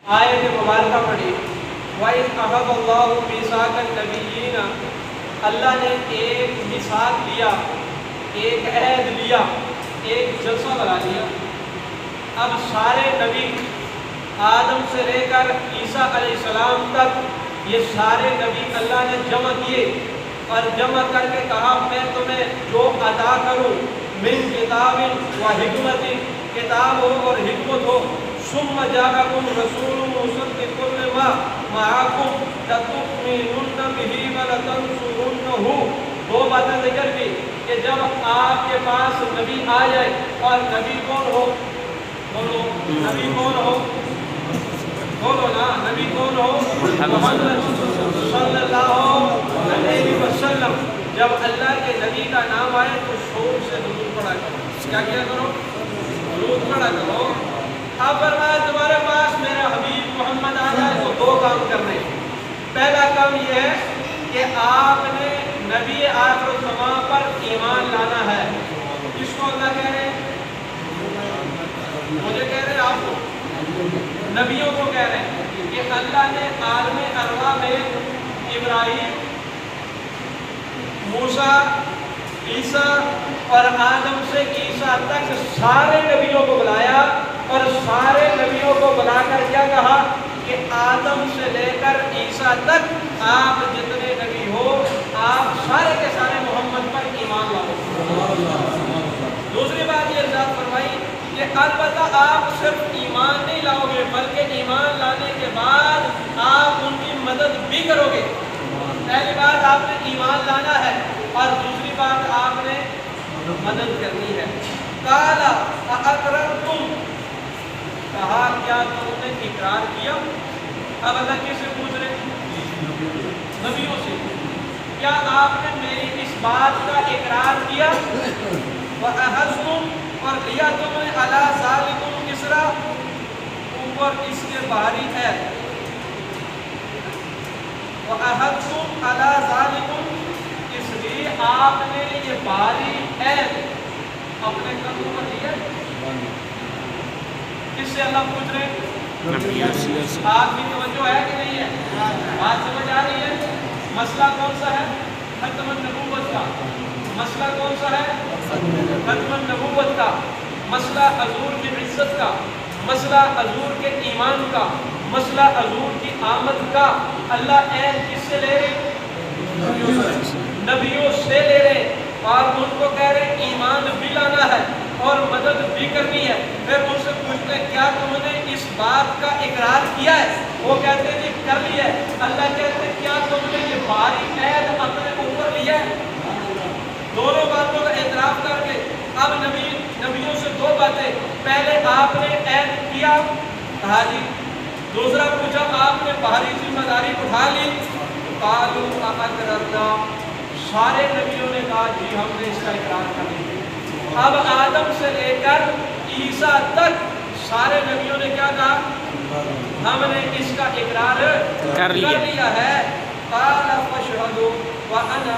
آیت مبارکہ پڑھی وَإِذْ أَخَذَ اللَّهُ مِيثَاقَ النَّبِيِّينَ، اللہ نے ایک میثاق لیا، ایک عہد لیا، ایک جلسہ بنا لیا۔ اب سارے نبی آدم سے لے کر عیسیٰ علیہ السلام تک یہ سارے نبی اللہ نے جمع کیے اور جمع کر کے کہا میں تمہیں جو عطا کروں من کتاب و حکمت، کتاب ہو اور حکمت ہو، ثم جاءکم رسول مصدق لما معکم لتؤمنن بہ ولتنصرنہ۔ دو باتیں ذکر کی کہ جب آپ کے پاس نبی آ جائے، اور نبی کون ہو؟ بولو نبی کون ہو؟ بولو نا نبی کون ہو؟ محمد صلی اللہ علیہ وسلم۔ جب اللہ کے نبی کا نام آئے تو شور سے درود پڑھا کرو۔ کیا کیا کرو؟ درود پڑھا کرو۔ اب فرمایا تمہارے پاس میرا حبیب محمد آ جائے تو دو کام کرنے۔ پہلا کام یہ ہے کہ آپ نے نبی آخر الزمان پر ایمان لانا ہے۔ کس کو اللہ کہہ رہے ہیں؟ مجھے کہہ رہے ہیں، آپ کو، نبیوں کو کہہ رہے ہیں کہ اللہ نے عالم ارواح میں ابراہیم، موسیٰ، عیسیٰ اور آدم سے عیسیٰ تک سارے نبیوں کو بلایا، اور سارے نبیوں کو بلا کر کیا کہا کہ آدم سے لے کر عیسیٰ تک آپ جتنے نبی ہو آپ سارے کے سارے محمد پر ایمان لاؤ۔ دوسری بات یہ ارشاد فرمائی کہ البتہ آپ صرف ایمان نہیں لاؤ گے بلکہ ایمان لانے کے بعد آپ ان کی مدد بھی کرو گے۔ پہلی بات آپ نے ایمان لانا ہے اور دوسری بات آپ نے مدد کرنی ہے۔ قال اقررتم، کہا کیا تم نے اقرار کیا؟ اب اللہ کس سے پوچھ رہے؟ نبیوں سے۔ کیا آپ نے میری اس بات کا اقرار کیا؟ وَأَخَذْتُمْ، اور لیا تم نے عَلَىٰ ذَلِكُمْ اسْرًا، اوپر اس کے بھاری ہے۔ وَأَخَذْتُمْ عَلَىٰ ذَلِكُمْ، اس لیے آپ نے یہ بھاری ہے اپنے قدموں پر لیا۔ کس سے اللہ پوچھ رہے ہیں؟ آپ کی توجہ ہے کہ نہیں ہے؟ بات سمجھ آ رہی ہے؟ مسئلہ کون سا ہے؟ ختم النبوت کا۔ مسئلہ کون سا ہے؟ ختم النبوت کا۔ مسئلہ حضور کی عزت کا، مسئلہ حضور کے ایمان کا، مسئلہ حضور کی آمد کا۔ اللہ عین کس سے لے رہے؟ نبیوں سے لے رہے، اور ان کو کہہ رہے ایمان بھی لانا ہے اور مدد بھی کرنی ہے۔ پھر ان سے پوچھتے کیا تم نے اس بات کا اقرار کیا ہے؟ وہ کہتے ہیں جی کر لیا ہے۔ اللہ کہتے ہیں کیا تم نے یہ بھاری عہد اپنے اوپر لیا ہے؟ دونوں باتوں کا اعتراف کر کے اب نبیوں سے دو باتیں۔ پہلے آپ نے عہد کیا، کہا جی۔ دوسرا پوچھا آپ نے بھاری ذمہ داری اٹھا لی، قالوا اقررنا، سارے نبیوں نے کہا جی ہم نے اس کا اقرار کر لیا۔ اب آدم سے لے کر عیسیٰ تک سارے نبیوں نے کیا کہا؟ ہم نے اس کا اقرار کر لیا ہے۔ قال فاشهدوا وانا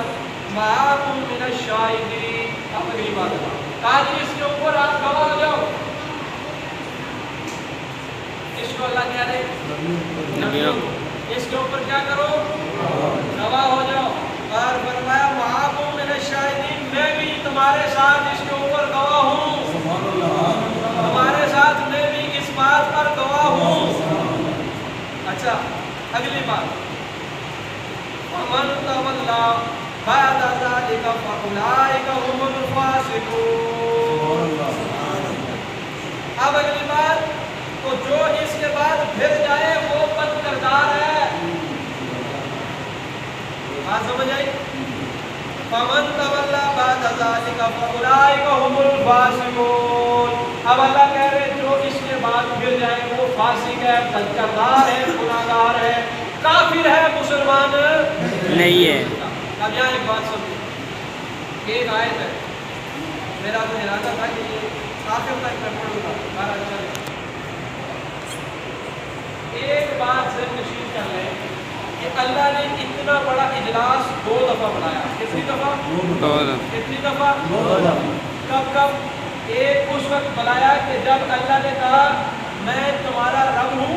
معكم من الشاهدين، اگلی بات کہا جی اس کے اوپر آپ گواہ ہو جاؤ۔ اس کو اللہ کہہ رہے نبیوں کو، اس کے اوپر کیا کرو؟ گواہ ہو جاؤ۔ اور فرمایا معكم من الشاهدين، میں بھی تمہارے ساتھ اس کے اوپر گواہ ہوں، تمہارے ساتھ میں بھی اس بات پر گواہ ہوں۔ اچھا اگلی بات، وَمَن تَوَلَّىٰ بَعْدَ ذَٰلِكَ فَأُولَٰئِكَ هُمُ الْفَاسِقُونَ۔ اب اگلی بات، تو جو اس کے بعد پھر جائے وہ بد کردار ہے۔ بات سمجھ آئی؟ فَمَن تَوَلَّىٰ بَعْدَ ذَٰلِكَ فَأُولَٰئِكَ هُمُ الْفَاسِقُونَ۔ اب اللہ کہہ رہے جو اس کے بعد پھر جائے وہ فاسق ہے، بد کردار ہے، گناہگار ہے، کافر ہے، مسلمان نہیں ہے۔ اب یہاں ایک بات سمجھیں، ایک آیت ہے، میرا تو ارادہ تھا کہ یہ آخر تک میں پڑھوں گا، بارہ چلے۔ ایک بات سے نشین کر لیں کہ اللہ نے اتنا بڑا اجلاس دو دفعہ بنایا۔ کتنی دفعہ؟ کتنی دفعہ؟ کب کب؟ ایک اس وقت بنایا کہ جب اللہ نے کہا میں تمہارا رب ہوں،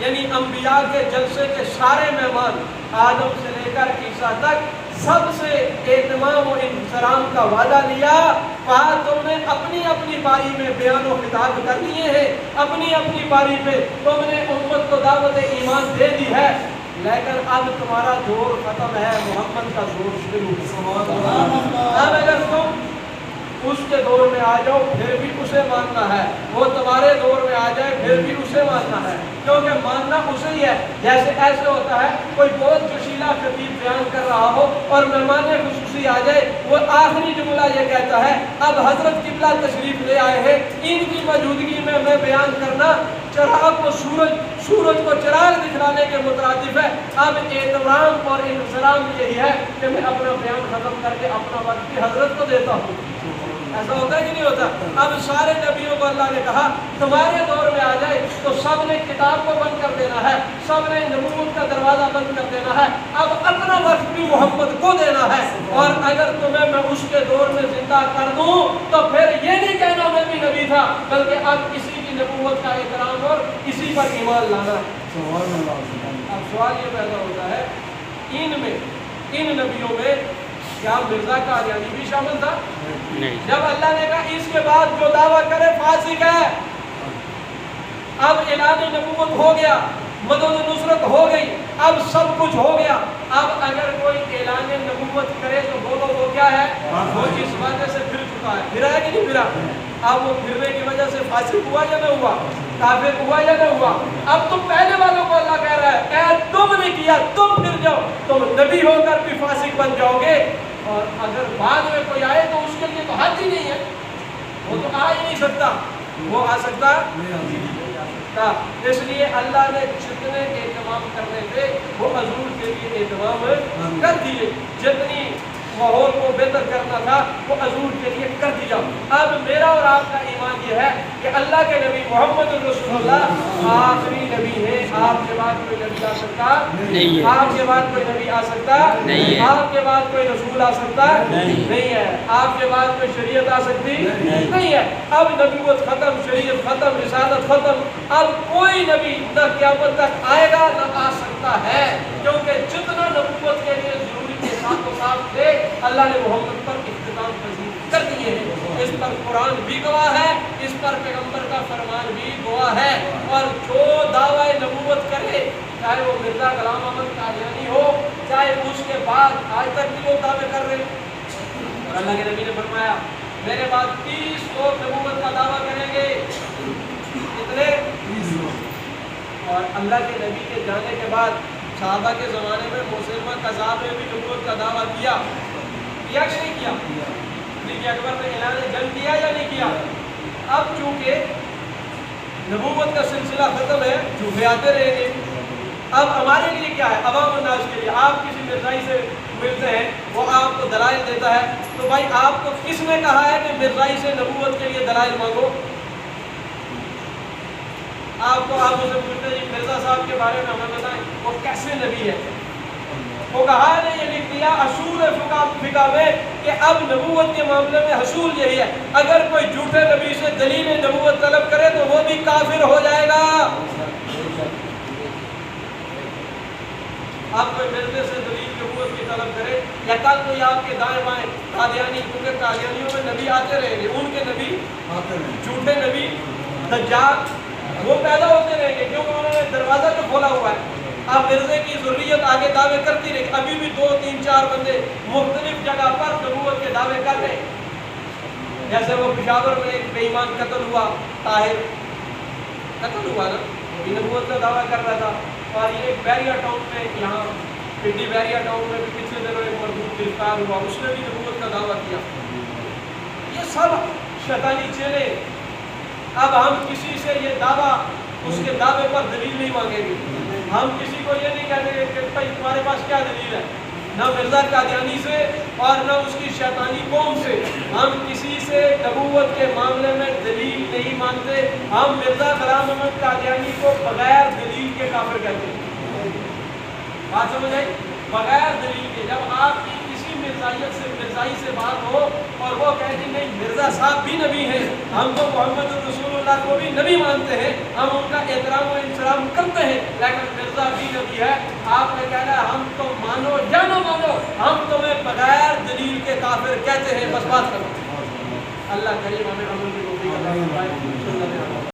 یعنی انبیاء کے جلسے کے سارے مہمان آدم سے لے کر عیسیٰ تک سب سے اہتمام و احترام کا وعدہ لیا. کہا تم نے اپنی اپنی باری میں بیان و خطاب کر دیے ہیں, اپنی اپنی باری پہ تم نے امت کو دعوت ایمان دے دی ہے, لیکن اب تمہارا دور ختم ہے, محمد کا دور شروع. اب اگر تم اس کے دور میں آ جاؤ پھر بھی اسے ماننا ہے, وہ تمہارے دور میں آ جائے پھر بھی اسے ماننا ہے, کیونکہ ماننا اسے ہی ہے. جیسے ایسے ہوتا ہے کوئی بہت جوشیلا خطیب بیان کر رہا ہو اور مہمان خصوصی آ جائے, وہ آخری جملہ یہ کہتا ہے اب حضرت قبلہ تشریف لے آئے ہیں, ان کی موجودگی میں بیان کرنا چراغ کو سورج کو چراغ دکھلانے کے مترادف ہے. اب احترام اور انصرام یہی ہے کہ میں اپنا بیان ختم کر کے اپنا وقت کی حضرت کو دیتا ہوں. ایسا ہوتا ہے کہ نہیں ہوتا؟ اب سارے نبیوں کو اللہ نے کہا تمہارے دور میں آ جائے تو سب نے کتاب کو بند کر دینا ہے, سب نے نبوت کا دروازہ بند کر دینا ہے, اب اپنا وقت بھی محمد کو دینا ہے. اور اگر تمہیں میں اس کے دور میں زندہ کر دوں تو پھر یہ نہیں کہنا میں بھی نبی تھا, بلکہ اب اسی کی نبوت کا احترام اور اسی پر ایمان لانا ہے. اب سوال یہ پیدا ہوتا ہے ان نبیوں میں کیا مرزا قادیانی بھی شامل تھا؟ نہیں. جب اللہ نے کہا اس کے بعد جو دعویٰ کرے فاسق ہے, اب اعلان نبوت ہو گیا, مدد نصرت ہو گئی, اب سب کچھ ہو گیا. اب اگر کوئی اعلان نبوت کرے تو بولو وہ کیا ہے, وہ اس وجہ سے پھر چکا ہے. پھرا ہے کہ نہیں پھرا؟ اب وہ پھرنے کی وجہ سے فاسق ہوا یا نہ ہوا, کافر ہوا یا نہ ہوا؟ اب تم پہلے والوں کو اللہ کہہ رہا ہے اے تم نے کیا تم پھر جاؤ, تم نبی ہو کر بھی فاسق بن جاؤ گے. اور اگر بعد میں کوئی آئے تو اس کے لیے تو حد ہی نہیں ہے, وہ تو آ ہی نہیں سکتا, وہ آ سکتا تھا. اس لیے اللہ نے جتنے اہتمام کرنے تھے وہ حضور کے لیے اہتمام کر دیے, جتنی ماحول کو بہتر کرنا تھا وہ حضور کے لیے کر دیا. اب میرا اور آپ کا ایمان یہ ہے کہ اللہ کے نبی محمد رسول اللہ آخری نبی ہے. آپ کے بعد کوئی نبی آ سکتا نہیں ہے, آپ کے بعد کوئی نبی آ سکتا نہیں ہے, آپ کے بعد کوئی رسول آ سکتا نہیں ہے, آپ کے بعد کوئی شریعت آ سکتی نہیں ہے. اب نبوت ختم, شریعت ختم, رسالت ختم. اب کوئی نبی نہ قیامت تک آئے گا نہ آ سکتا ہے, کیونکہ جتنا نبوت کے لیے ضروری صاف تھے اللہ نے محمد پر اختتام پذیر کر دیے ہیں. اس پر قرآن بھی گواہ ہے, اس پر پیغمبر کا فرمان بھی گواہ ہے. اور جو دعوی نبوت کرے چاہے وہ مرزا غلام احمد قادیانی ہو, چاہے اس کے بعد آج تک بھی لوگ دعوے کر رہے, اور اللہ کے نبی نے فرمایا میرے بعد 30 لوگ نبوت کا دعویٰ کریں گے. کتنے؟ 30 لوگ. اور اللہ کے نبی کے جانے کے بعد صحابہ کے زمانے میں مسلمہ کذاب نے بھی نبوت کا دعویٰ کیا کہ نہیں کیا؟ صدیق اکبر نے اعلان جنگ کیا یا نہیں کیا؟ اب چونکہ نبوت کا سلسلہ ختم ہے, جھوٹے آتے رہیں گے. اب ہمارے لیے کیا ہے, عوام الناس کے لیے آپ کسی مرزائی سے ملتے ہیں, وہ آپ کو دلائل دیتا ہے, تو بھائی آپ کو کس نے کہا ہے کہ مرزائی سے نبوت کے لیے دلائل مانگو؟ آپ اسے پوچھتے ہیں مرزا صاحب کے بارے میں ہمیں بتائیں وہ کیسے نبی ہے. وہ کہا نے یہ لکھ دیا اصول فقہ میں کہ اب نبوت کے معاملے میں حصول یہی ہے, اگر کوئی جھوٹے نبی سے دلیل نبوت طلب کرے تو وہ بھی کافر ہو جائے گا. آپ کوئی مرزے سے دلیل نبوت کی طلب کرے, یا کل کوئی آپ کے دائیں بائیں قادیانی, کیونکہ قادیانیوں میں نبی آتے رہیں گے, ان کے نبی جھوٹے نبی دجال وہ پیدا ہوتے رہیں گے, کیونکہ انہوں نے دروازہ جو کھولا ہوا ہے. اب مرزے کی ضروریت آگے دعوے کرتی رہے, ابھی بھی 2 3 4 بندے مختلف جگہ پر نبوت کے دعوے کر رہے. جیسے وہ پشاور میں ایک بے ایمان قتل ہوا, طاہر قتل ہوا نا, وہ نبوت کا دعویٰ کر رہا تھا. اور یہ ایک بیریا ٹاؤن میں, یہاں پنڈی بیریا ٹاؤن میں بھی پچھلے دنوں ایک مردود گرفتار ہوا, اس نے بھی نبوت کا دعویٰ کیا. یہ سب شیطانی چیلے. اب ہم کسی سے یہ دعویٰ, اس کے دعوے پر دلیل نہیں مانگیں گے. ہم کسی کو یہ نہیں کہتے کہ بھائی تمہارے پاس کیا دلیل ہے, نہ مرزا قادیانی سے اور نہ اس کی شیطانی قوم سے. ہم کسی سے نبوت کے معاملے میں دلیل نہیں مانتے. ہم مرزا غلام احمد قادیانی کو بغیر دلیل کے کافر کہتے ہیں. بات سمجھ آئی؟ بغیر دلیل کے. جب آپ کی کسی مرزائی سے بات ہو اور وہ کہے کہ نہیں مرزا صاحب بھی نبی ہیں، ہم تو محمد رسول اللہ کو بھی نبی مانتے ہیں، ہم ان کا احترام و احترام کرتے ہیں، لیکن مرزا بھی نبی ہے، آپ نے کہنا ہے ہم تو مانو یا نہ مانو، ہم تمہیں بغیر دلیل کے کافر کہتے ہیں، بس بات کرو۔ اللہ کریم ہمیں عمل کی توفیق عطا فرمائے۔